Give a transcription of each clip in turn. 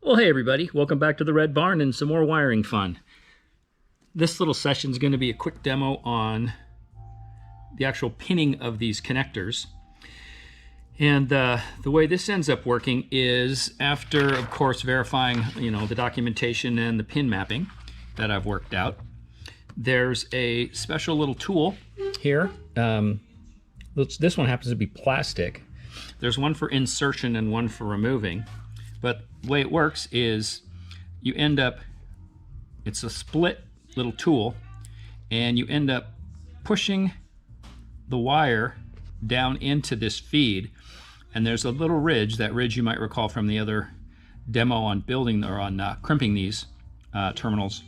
Well, hey everybody, welcome back to the Red Barn and some more wiring fun. This little session is going to be a quick demo on the actual pinning of these connectors. And the way this ends up working is after, of course, verifying, the documentation and the pin mapping that I've worked out, there's a special little tool here. This one happens to be plastic. There's one for insertion and one for removing. But the way it works is you end up, it's a split little tool, and you end up pushing the wire down into this feed, and there's a little ridge. That ridge you might recall from the other demo on building or on crimping these terminals.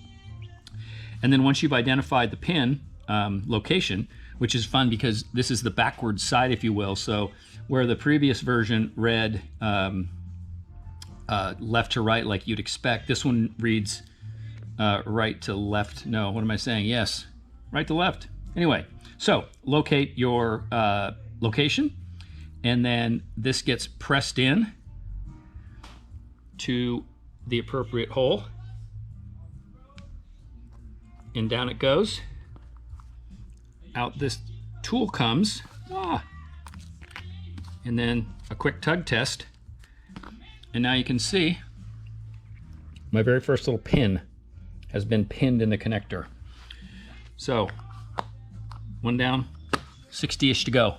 And then once you've identified the pin location, which is fun because this is the backward side, if you will, so where the previous version read left to right like you'd expect, this one reads right to left. No, what am I saying? Yes, right to left. Anyway, so locate your location, and then this gets pressed in to the appropriate hole, and down it goes. Out this tool comes, and then a quick tug test. And now you can see my very first little pin has been pinned in the connector. So, one down, 60-ish to go.